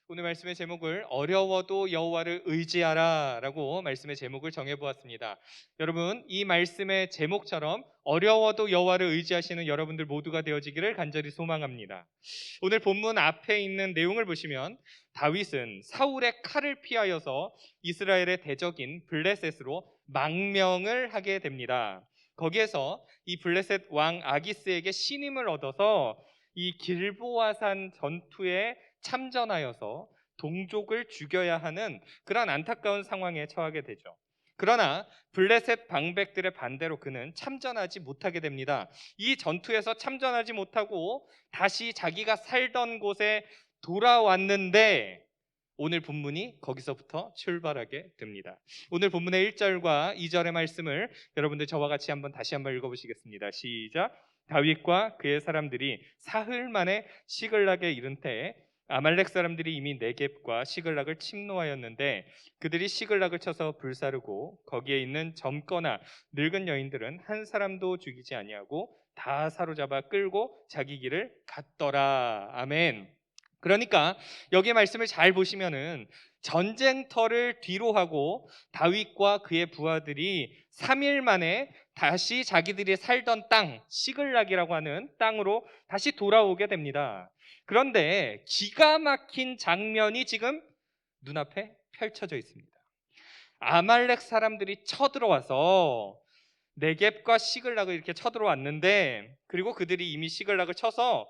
오늘 말씀의 제목을 어려워도 여호와를 의지하라 라고 말씀의 제목을 정해보았습니다. 여러분, 이 말씀의 제목처럼 어려워도 여호와를 의지하시는 여러분들 모두가 되어지기를 간절히 소망합니다. 오늘 본문 앞에 있는 내용을 보시면 다윗은 사울의 칼을 피하여서 이스라엘의 대적인 블레셋으로 망명을 하게 됩니다. 거기에서 이 블레셋 왕 아기스에게 신임을 얻어서 이 길보아산 전투에 참전하여서 동족을 죽여야 하는 그런 안타까운 상황에 처하게 되죠. 그러나 블레셋 방백들의 반대로 그는 참전하지 못하게 됩니다. 이 전투에서 참전하지 못하고 다시 자기가 살던 곳에 돌아왔는데 오늘 본문이 거기서부터 출발하게 됩니다. 오늘 본문의 1절과 2절의 말씀을 여러분들 저와 같이 다시 한번 읽어보시겠습니다. 시작. 다윗과 그의 사람들이 사흘 만에 시글락에 이른 때에 아말렉 사람들이 이미 네겝과 시글락을 침노하였는데 그들이 시글락을 쳐서 불사르고 거기에 있는 젊거나 늙은 여인들은 한 사람도 죽이지 아니하고 다 사로잡아 끌고 자기 길을 갔더라. 아멘. 그러니까 여기 말씀을 잘 보시면은 전쟁터를 뒤로 하고 다윗과 그의 부하들이 3일 만에 다시 자기들이 살던 땅, 시글락이라고 하는 땅으로 다시 돌아오게 됩니다. 그런데 기가 막힌 장면이 지금 눈앞에 펼쳐져 있습니다. 아말렉 사람들이 쳐들어와서 네겝과 시글락을 이렇게 쳐들어왔는데 그리고 그들이 이미 시글락을 쳐서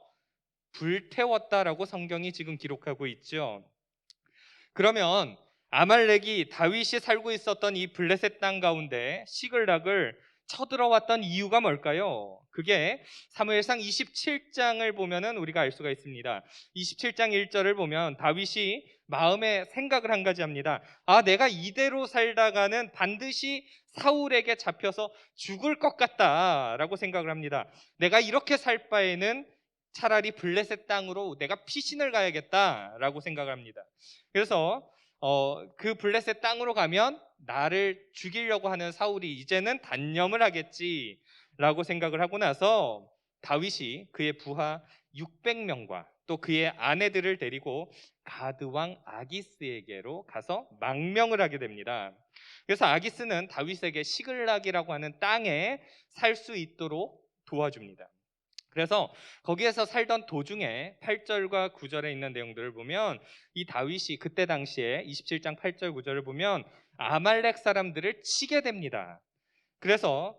불태웠다라고 성경이 지금 기록하고 있죠. 그러면 아말렉이 다윗이 살고 있었던 이 블레셋 땅 가운데 시글락을 쳐들어왔던 이유가 뭘까요? 그게 사무엘상 27장을 보면은 우리가 알 수가 있습니다. 27장 1절을 보면 다윗이 마음에 생각을 한 가지 합니다. 내가 이대로 살다가는 반드시 사울에게 잡혀서 죽을 것 같다라고 생각을 합니다. 내가 이렇게 살 바에는 차라리 블레셋 땅으로 내가 피신을 가야겠다라고 생각을 합니다. 그래서 그 블레셋 땅으로 가면 나를 죽이려고 하는 사울이 이제는 단념을 하겠지라고 생각을 하고 나서 다윗이 그의 부하 600명과 또 그의 아내들을 데리고 가드 왕 아기스에게로 가서 망명을 하게 됩니다. 그래서 아기스는 다윗에게 시글락이라고 하는 땅에 살 수 있도록 도와줍니다. 그래서 거기에서 살던 도중에 8절과 9절에 있는 내용들을 보면 이 다윗이 그때 당시에 27장 8절 9절을 보면 아말렉 사람들을 치게 됩니다. 그래서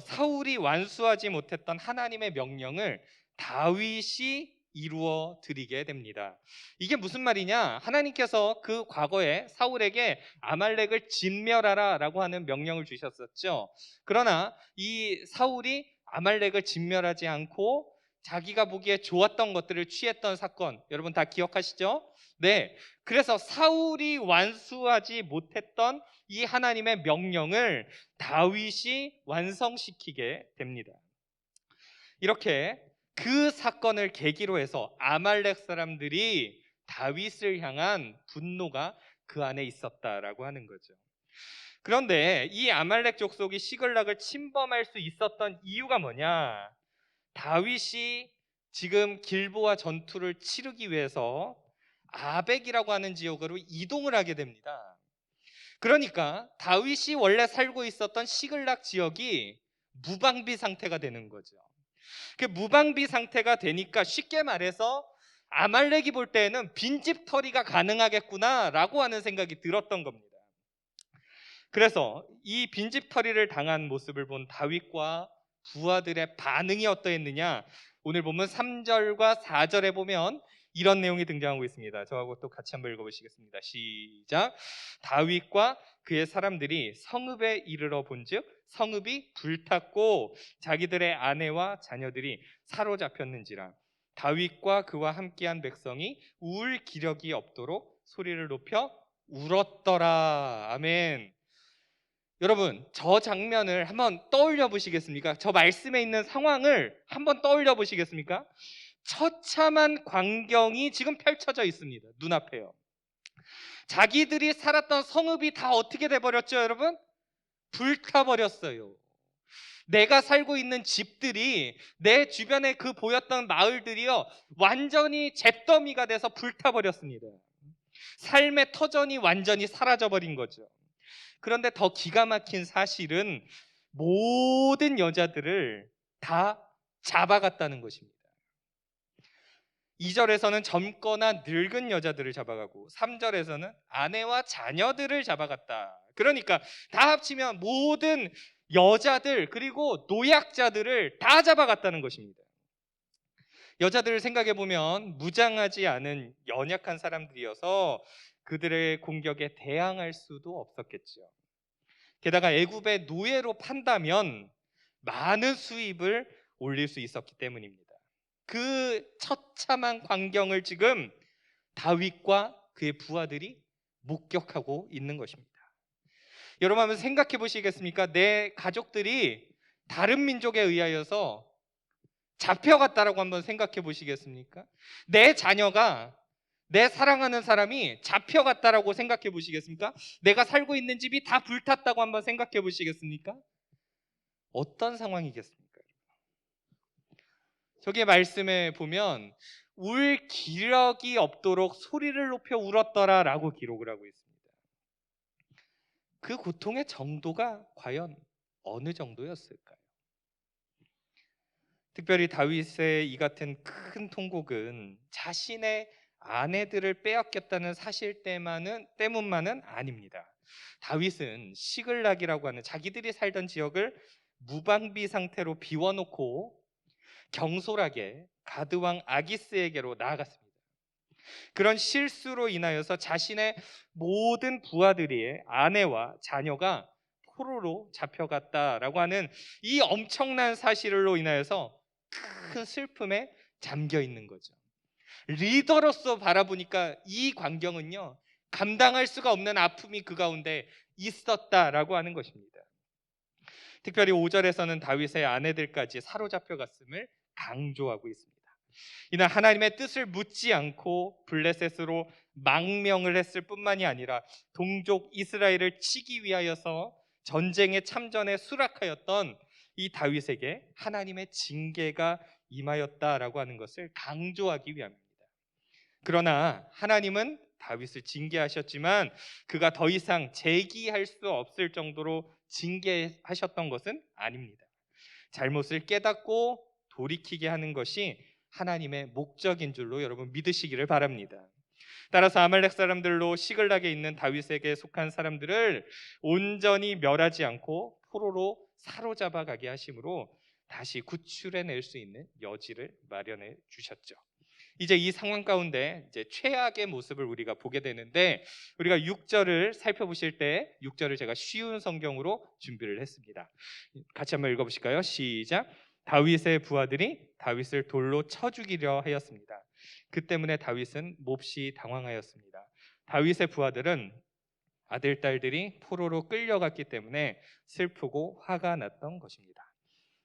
사울이 완수하지 못했던 하나님의 명령을 다윗이 이루어 드리게 됩니다. 이게 무슨 말이냐? 하나님께서 그 과거에 사울에게 아말렉을 진멸하라 라고 하는 명령을 주셨었죠. 그러나 이 사울이 아말렉을 진멸하지 않고 자기가 보기에 좋았던 것들을 취했던 사건, 여러분 다 기억하시죠? 네. 그래서 사울이 완수하지 못했던 이 하나님의 명령을 다윗이 완성시키게 됩니다. 이렇게 그 사건을 계기로 해서 아말렉 사람들이 다윗을 향한 분노가 그 안에 있었다라고 하는 거죠. 그런데 이 아말렉 족속이 시글락을 침범할 수 있었던 이유가 뭐냐? 다윗이 지금 길보아 전투를 치르기 위해서 아벡이라고 하는 지역으로 이동을 하게 됩니다. 그러니까 다윗이 원래 살고 있었던 시글락 지역이 무방비 상태가 되는 거죠. 그 무방비 상태가 되니까 쉽게 말해서 아말렉이 볼 때에는 빈집털이가 가능하겠구나라고 하는 생각이 들었던 겁니다. 그래서 이 빈집털이를 당한 모습을 본 다윗과 부하들의 반응이 어떠했느냐? 오늘 보면 3절과 4절에 보면 이런 내용이 등장하고 있습니다. 저하고 또 같이 한번 읽어보시겠습니다. 시작. 다윗과 그의 사람들이 성읍에 이르러 본즉 성읍이 불탔고 자기들의 아내와 자녀들이 사로잡혔는지라 다윗과 그와 함께한 백성이 울 기력이 없도록 소리를 높여 울었더라. 아멘. 여러분, 저 장면을 한번 떠올려 보시겠습니까? 저 말씀에 있는 상황을 한번 떠올려 보시겠습니까? 처참한 광경이 지금 펼쳐져 있습니다. 눈앞에요. 자기들이 살았던 성읍이 다 어떻게 돼버렸죠, 여러분? 불타버렸어요. 내가 살고 있는 집들이, 내 주변에 그 보였던 마을들이요 완전히 잿더미가 돼서 불타버렸습니다. 삶의 터전이 완전히 사라져버린 거죠. 그런데 더 기가 막힌 사실은 모든 여자들을 다 잡아갔다는 것입니다. 2절에서는 젊거나 늙은 여자들을 잡아가고 3절에서는 아내와 자녀들을 잡아갔다. 그러니까 다 합치면 모든 여자들 그리고 노약자들을 다 잡아갔다는 것입니다. 여자들을 생각해 보면 무장하지 않은 연약한 사람들이어서 그들의 공격에 대항할 수도 없었겠죠. 게다가 애굽의 노예로 판다면 많은 수입을 올릴 수 있었기 때문입니다. 그 처참한 광경을 지금 다윗과 그의 부하들이 목격하고 있는 것입니다. 여러분 한번 생각해 보시겠습니까? 내 가족들이 다른 민족에 의하여서 잡혀갔다라고 한번 생각해 보시겠습니까? 내 자녀가 내 사랑하는 사람이 잡혀갔다라고 생각해 보시겠습니까? 내가 살고 있는 집이 다 불탔다고 한번 생각해 보시겠습니까? 어떤 상황이겠습니까? 저기 말씀에 보면 울 기력이 없도록 소리를 높여 울었더라라고 기록을 하고 있습니다. 그 고통의 정도가 과연 어느 정도였을까요? 특별히 다윗의 이 같은 큰 통곡은 자신의 아내들을 빼앗겼다는 사실 때문만은 아닙니다. 다윗은 시글락이라고 하는 자기들이 살던 지역을 무방비 상태로 비워놓고 경솔하게 가드왕 아기스에게로 나아갔습니다. 그런 실수로 인하여서 자신의 모든 부하들의 아내와 자녀가 포로로 잡혀갔다라고 하는 이 엄청난 사실로 인하여서 큰 슬픔에 잠겨 있는 거죠. 리더로서 바라보니까 이 광경은요, 감당할 수가 없는 아픔이 그 가운데 있었다라고 하는 것입니다. 특별히 5절에서는 다윗의 아내들까지 사로잡혀 갔음을 강조하고 있습니다. 이는 하나님의 뜻을 묻지 않고 블레셋으로 망명을 했을 뿐만이 아니라 동족 이스라엘을 치기 위하여서 전쟁에 참전에 수락하였던 이 다윗에게 하나님의 징계가 임하였다라고 하는 것을 강조하기 위함입니다. 그러나 하나님은 다윗을 징계하셨지만 그가 더 이상 재기할 수 없을 정도로 징계하셨던 것은 아닙니다. 잘못을 깨닫고 돌이키게 하는 것이 하나님의 목적인 줄로 여러분 믿으시기를 바랍니다. 따라서 아말렉 사람들로 시글락에 있는 다윗에게 속한 사람들을 온전히 멸하지 않고 포로로 사로잡아 가게 하심으로 다시 구출해낼 수 있는 여지를 마련해 주셨죠. 이제 이 상황 가운데 이제 최악의 모습을 우리가 보게 되는데, 우리가 6절을 살펴보실 때 6절을 제가 쉬운 성경으로 준비를 했습니다. 같이 한번 읽어보실까요? 시작. 다윗의 부하들이 다윗을 돌로 쳐 죽이려 하였습니다. 그 때문에 다윗은 몹시 당황하였습니다. 다윗의 부하들은 아들, 딸들이 포로로 끌려갔기 때문에 슬프고 화가 났던 것입니다.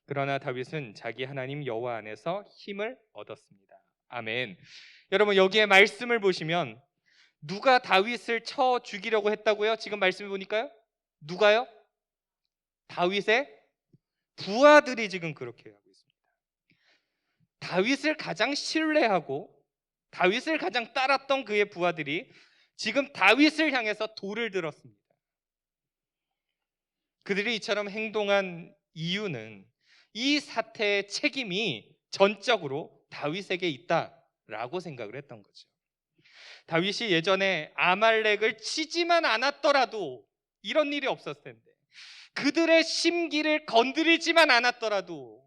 그러나 다윗은 자기 하나님 여호와 안에서 힘을 얻었습니다. 아멘. 여러분 여기에 말씀을 보시면 누가 다윗을 쳐 죽이려고 했다고요? 지금 말씀해 보니까요. 누가요? 다윗의 부하들이 지금 그렇게 하고 있습니다. 다윗을 가장 신뢰하고 다윗을 가장 따랐던 그의 부하들이 지금 다윗을 향해서 돌을 들었습니다. 그들이 이처럼 행동한 이유는 이 사태의 책임이 전적으로 다윗에게 있다라고 생각을 했던 거죠. 다윗이 예전에 아말렉을 치지만 않았더라도 이런 일이 없었을 텐데, 그들의 심기를 건드리지만 않았더라도,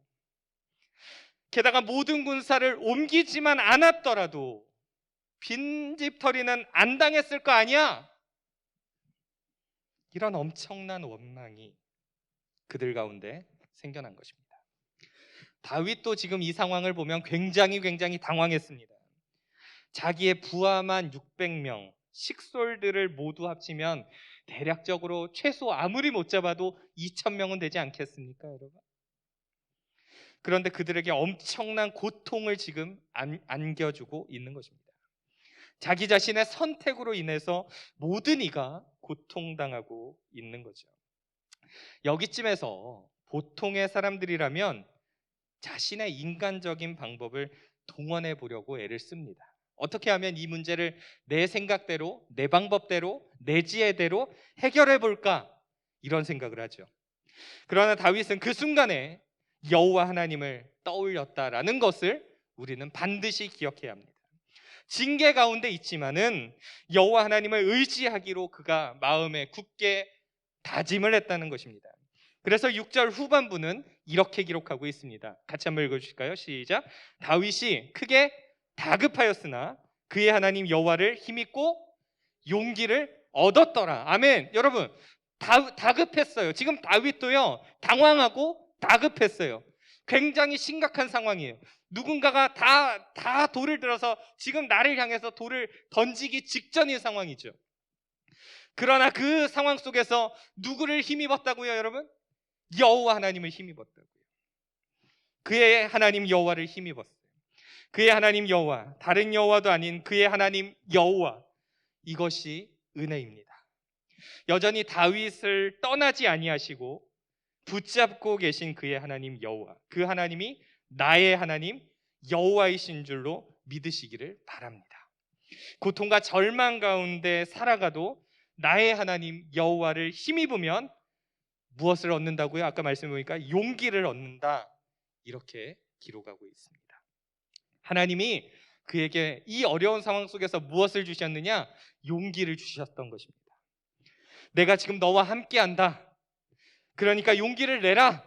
게다가 모든 군사를 옮기지만 않았더라도 빈집털이는 안 당했을 거 아니야? 이런 엄청난 원망이 그들 가운데 생겨난 것입니다. 다윗도 지금 이 상황을 보면 굉장히 당황했습니다. 자기의 부하만 600명, 식솔들을 모두 합치면 대략적으로 최소 아무리 못 잡아도 2,000명은 되지 않겠습니까, 여러분? 그런데 그들에게 엄청난 고통을 지금 안겨주고 있는 것입니다. 자기 자신의 선택으로 인해서 모든 이가 고통당하고 있는 거죠. 여기쯤에서 보통의 사람들이라면 자신의 인간적인 방법을 동원해 보려고 애를 씁니다. 어떻게 하면 이 문제를 내 생각대로, 내 방법대로, 내 지혜대로 해결해 볼까? 이런 생각을 하죠. 그러나 다윗은 그 순간에 여호와 하나님을 떠올렸다라는 것을 우리는 반드시 기억해야 합니다. 징계 가운데 있지만은 여호와 하나님을 의지하기로 그가 마음에 굳게 다짐을 했다는 것입니다. 그래서 6절 후반부는 이렇게 기록하고 있습니다. 같이 한번 읽어주실까요? 시작. 다윗이 크게 다급하였으나 그의 하나님 여호와를 힘입고 용기를 얻었더라. 아멘. 여러분, 다급했어요. 지금 다윗도요, 당황하고 다급했어요. 굉장히 심각한 상황이에요. 누군가가 다 돌을 들어서 지금 나를 향해서 돌을 던지기 직전인 상황이죠. 그러나 그 상황 속에서 누구를 힘입었다고요, 여러분? 여호와 하나님을 힘입었다고요. 그의 하나님 여호와를 힘입었어요. 그의 하나님 여호와, 다른 여호와도 아닌 그의 하나님 여호와, 이것이 은혜입니다. 여전히 다윗을 떠나지 아니하시고 붙잡고 계신 그의 하나님 여호와, 그 하나님이 나의 하나님 여호와이신 줄로 믿으시기를 바랍니다. 고통과 절망 가운데 살아가도 나의 하나님 여호와를 힘입으면 무엇을 얻는다고요? 아까 말씀해보니까 용기를 얻는다, 이렇게 기록하고 있습니다. 하나님이 그에게 이 어려운 상황 속에서 무엇을 주셨느냐? 용기를 주셨던 것입니다. 내가 지금 너와 함께한다. 그러니까 용기를 내라.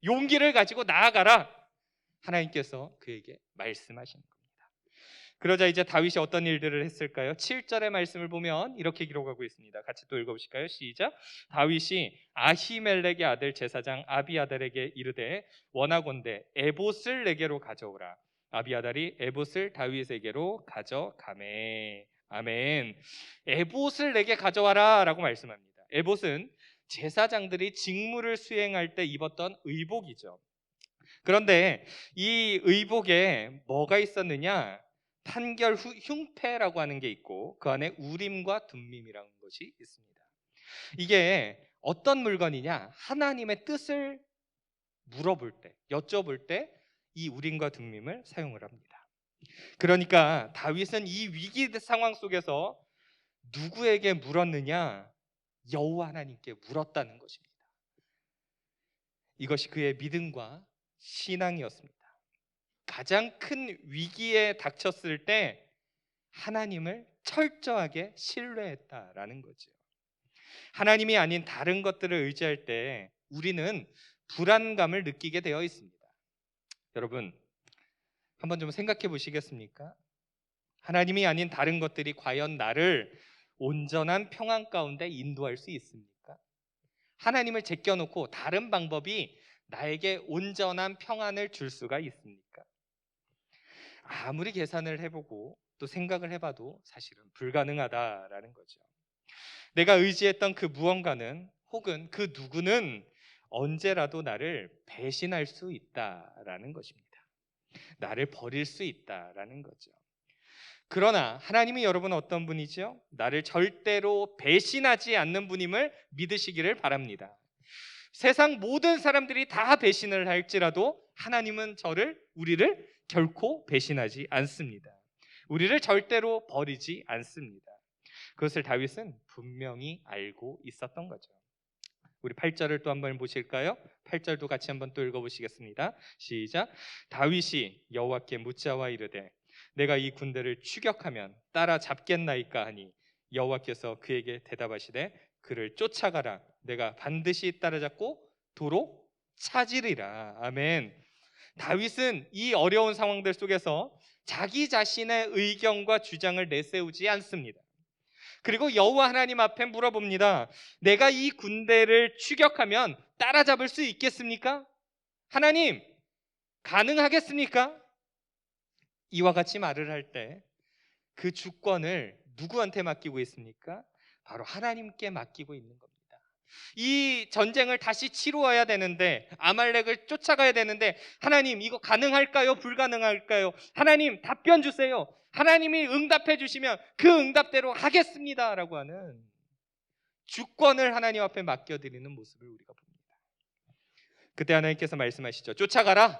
용기를 가지고 나아가라. 하나님께서 그에게 말씀하시는 겁니다. 그러자 이제 다윗이 어떤 일들을 했을까요? 7절의 말씀을 보면 이렇게 기록하고 있습니다. 같이 또 읽어보실까요? 시작. 다윗이 아히멜렉의 아들 제사장 아비아달에게 이르되 원하건대 에봇을 내게로 가져오라. 아비아달이 에봇을 다윗에게로 가져가매. 아멘. 에봇을 내게 가져와라 라고 말씀합니다. 에봇은 제사장들이 직무를 수행할 때 입었던 의복이죠. 그런데 이 의복에 뭐가 있었느냐? 판결 흉패라고 하는 게 있고 그 안에 우림과 둠밈이라는 것이 있습니다. 이게 어떤 물건이냐? 하나님의 뜻을 물어볼 때, 여쭤볼 때 이 우림과 둠밈을 사용을 합니다. 그러니까 다윗은 이 위기 상황 속에서 누구에게 물었느냐? 여호와 하나님께 물었다는 것입니다. 이것이 그의 믿음과 신앙이었습니다. 가장 큰 위기에 닥쳤을 때 하나님을 철저하게 신뢰했다라는 거죠. 하나님이 아닌 다른 것들을 의지할 때 우리는 불안감을 느끼게 되어 있습니다. 여러분, 한번 좀 생각해 보시겠습니까? 하나님이 아닌 다른 것들이 과연 나를 온전한 평안 가운데 인도할 수 있습니까? 하나님을 제껴놓고 다른 방법이 나에게 온전한 평안을 줄 수가 있습니까? 아무리 계산을 해보고 또 생각을 해봐도 사실은 불가능하다라는 거죠. 내가 의지했던 그 무언가는 혹은 그 누구는 언제라도 나를 배신할 수 있다라는 것입니다. 나를 버릴 수 있다라는 거죠. 그러나 하나님이 여러분 어떤 분이죠? 나를 절대로 배신하지 않는 분임을 믿으시기를 바랍니다. 세상 모든 사람들이 다 배신을 할지라도 하나님은 우리를 결코 배신하지 않습니다. 우리를 절대로 버리지 않습니다. 그것을 다윗은 분명히 알고 있었던 거죠. 우리 8절을 또 한번 보실까요? 8절도 같이 한번 또 읽어보시겠습니다. 시작. 다윗이 여호와께 묻자와 이르되 내가 이 군대를 추격하면 따라잡겠나이까 하니 여호와께서 그에게 대답하시되 그를 쫓아가라. 내가 반드시 따라잡고 도로 찾으리라. 아멘. 다윗은 이 어려운 상황들 속에서 자기 자신의 의견과 주장을 내세우지 않습니다. 그리고 여호와 하나님 앞에 물어봅니다. 내가 이 군대를 추격하면 따라잡을 수 있겠습니까? 하나님, 가능하겠습니까? 이와 같이 말을 할 때 그 주권을 누구한테 맡기고 있습니까? 바로 하나님께 맡기고 있는 겁니다. 이 전쟁을 다시 치루어야 되는데, 아말렉을 쫓아가야 되는데, 하나님 이거 가능할까요? 불가능할까요? 하나님 답변 주세요. 하나님이 응답해 주시면 그 응답대로 하겠습니다 라고 하는 주권을 하나님 앞에 맡겨드리는 모습을 우리가 봅니다. 그때 하나님께서 말씀하시죠. 쫓아가라.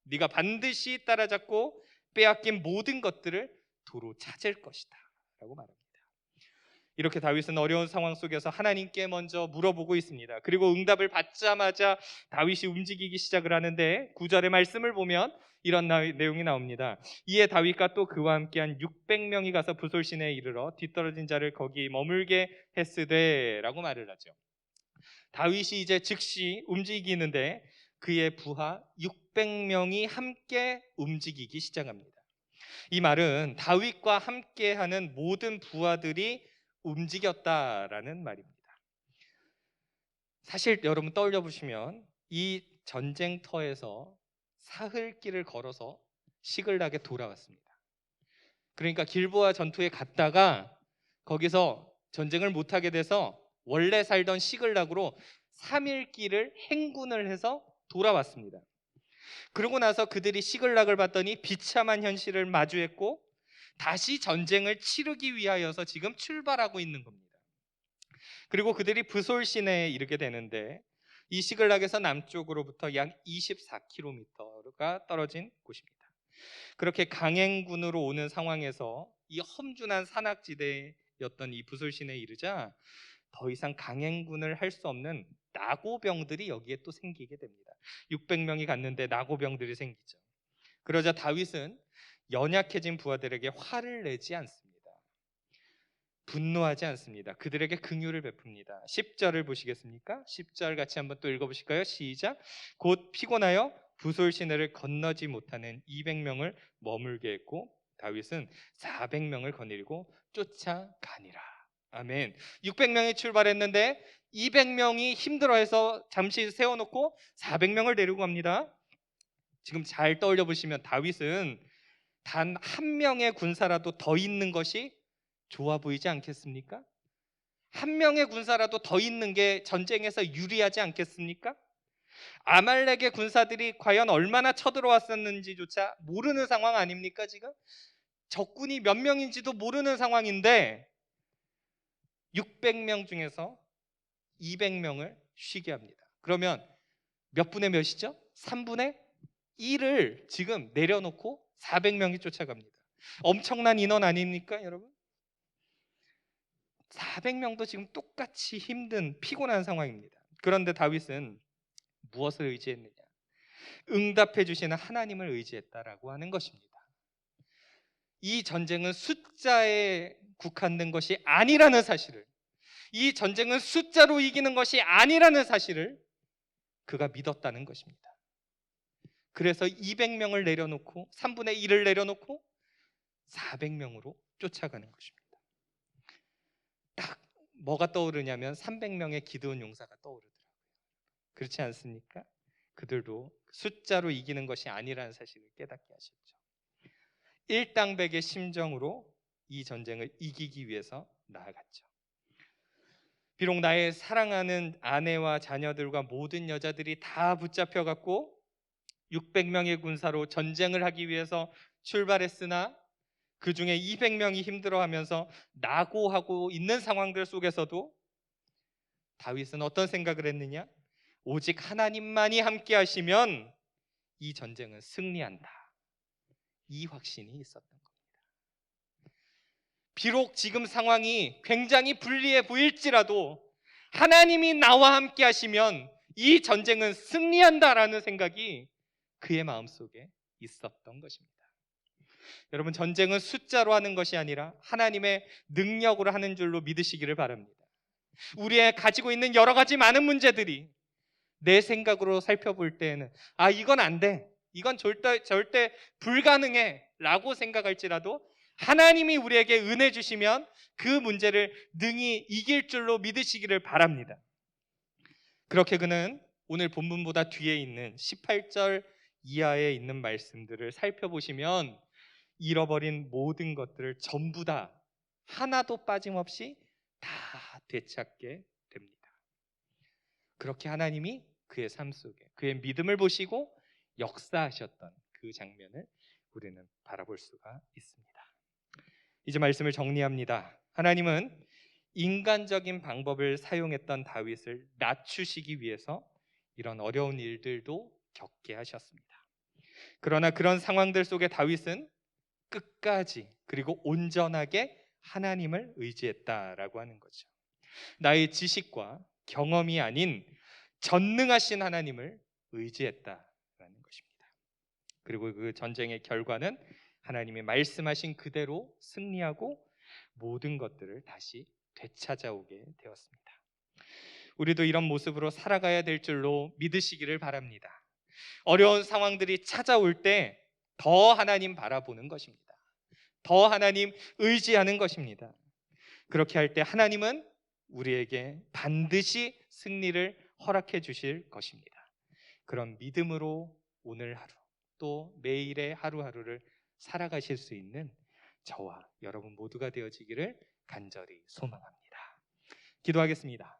네가 반드시 따라잡고 빼앗긴 모든 것들을 도로 찾을 것이다 라고 말합니다. 이렇게 다윗은 어려운 상황 속에서 하나님께 먼저 물어보고 있습니다. 그리고 응답을 받자마자 다윗이 움직이기 시작을 하는데 9절의 말씀을 보면 이런 내용이 나옵니다. 이에 다윗과 또 그와 함께한 600명이 가서 부솔시내에 이르러 뒤떨어진 자를 거기 머물게 했으되 라고 말을 하죠. 다윗이 이제 즉시 움직이는데 그의 부하 600명이 함께 움직이기 시작합니다. 이 말은 다윗과 함께하는 모든 부하들이 움직였다라는 말입니다. 사실 여러분 떠올려 보시면 이 전쟁터에서 사흘길을 걸어서 시글락에 돌아왔습니다. 그러니까 길보아 전투에 갔다가 거기서 전쟁을 못하게 돼서 원래 살던 시글락으로 3일 길을 행군을 해서 돌아왔습니다. 그러고 나서 그들이 시글락을 봤더니 비참한 현실을 마주했고 다시 전쟁을 치르기 위하여서 지금 출발하고 있는 겁니다. 그리고 그들이 브솔 시내에 이르게 되는데 이 시글락에서 남쪽으로부터 약 24km가 떨어진 곳입니다. 그렇게 강행군으로 오는 상황에서 이 험준한 산악지대였던 이 브솔 시내에 이르자 더 이상 강행군을 할 수 없는 나고병들이 여기에 또 생기게 됩니다. 600명이 갔는데 나고병들이 생기죠. 그러자 다윗은 연약해진 부하들에게 화를 내지 않습니다. 분노하지 않습니다. 그들에게 긍휼을 베풉니다. 10절을 보시겠습니까? 10절 같이 한번 또 읽어보실까요? 시작. 곧 피곤하여 부솔 시내를 건너지 못하는 200명을 머물게 했고 다윗은 400명을 거느리고 쫓아가니라. 아멘. 600명이 출발했는데 200명이 힘들어해서 잠시 세워놓고 400명을 데리고 갑니다. 지금 잘 떠올려 보시면 다윗은 단 한 명의 군사라도 더 있는 것이 좋아 보이지 않겠습니까? 한 명의 군사라도 더 있는 게 전쟁에서 유리하지 않겠습니까? 아말렉의 군사들이 과연 얼마나 쳐들어왔었는지조차 모르는 상황 아닙니까? 지금 적군이 몇 명인지도 모르는 상황인데 600명 중에서 200명을 쉬게 합니다. 그러면 몇 분의 몇이죠? 3분의 1을 지금 내려놓고 400명이 쫓아갑니다. 엄청난 인원 아닙니까, 여러분? 400명도 지금 똑같이 힘든 피곤한 상황입니다. 그런데 다윗은 무엇을 의지했느냐? 응답해 주시는 하나님을 의지했다라고 하는 것입니다. 이 전쟁은 숫자에 국한된 것이 아니라는 사실을, 이 전쟁은 숫자로 이기는 것이 아니라는 사실을 그가 믿었다는 것입니다. 그래서 200명을 내려놓고 3분의 1을 내려놓고 400명으로 쫓아가는 것입니다. 딱 뭐가 떠오르냐면 300명의 기드온 용사가 떠오르더라고요. 그렇지 않습니까? 그들도 숫자로 이기는 것이 아니라는 사실을 깨닫게 하셨죠. 일당백의 심정으로 이 전쟁을 이기기 위해서 나아갔죠. 비록 나의 사랑하는 아내와 자녀들과 모든 여자들이 다 붙잡혀갖고 600명의 군사로 전쟁을 하기 위해서 출발했으나 그 중에 200명이 힘들어하면서 낙오하고 있는 상황들 속에서도 다윗은 어떤 생각을 했느냐? 오직 하나님만이 함께 하시면 이 전쟁은 승리한다. 이 확신이 있었던 겁니다. 비록 지금 상황이 굉장히 불리해 보일지라도 하나님이 나와 함께 하시면 이 전쟁은 승리한다라는 생각이 그의 마음속에 있었던 것입니다. 여러분, 전쟁은 숫자로 하는 것이 아니라 하나님의 능력으로 하는 줄로 믿으시기를 바랍니다. 우리의 가지고 있는 여러 가지 많은 문제들이 내 생각으로 살펴볼 때에는 이건 안 돼, 이건 절대 불가능해 라고 생각할지라도 하나님이 우리에게 은혜 주시면 그 문제를 능히 이길 줄로 믿으시기를 바랍니다. 그렇게 그는 오늘 본문보다 뒤에 있는 18절 이하에 있는 말씀들을 살펴보시면 잃어버린 모든 것들을 전부 다 하나도 빠짐없이 다 되찾게 됩니다. 그렇게 하나님이 그의 삶 속에 그의 믿음을 보시고 역사하셨던 그 장면을 우리는 바라볼 수가 있습니다. 이제 말씀을 정리합니다. 하나님은 인간적인 방법을 사용했던 다윗을 낮추시기 위해서 이런 어려운 일들도 겪게 하셨습니다. 그러나 그런 상황들 속에 다윗은 끝까지 그리고 온전하게 하나님을 의지했다라고 하는 거죠. 나의 지식과 경험이 아닌 전능하신 하나님을 의지했다라는 것입니다. 그리고 그 전쟁의 결과는 하나님이 말씀하신 그대로 승리하고 모든 것들을 다시 되찾아오게 되었습니다. 우리도 이런 모습으로 살아가야 될 줄로 믿으시기를 바랍니다. 어려운 상황들이 찾아올 때 더 하나님 바라보는 것입니다. 더 하나님 의지하는 것입니다. 그렇게 할 때 하나님은 우리에게 반드시 승리를 허락해 주실 것입니다. 그런 믿음으로 오늘 하루 또 매일의 하루하루를 살아가실 수 있는 저와 여러분 모두가 되어지기를 간절히 소망합니다. 기도하겠습니다.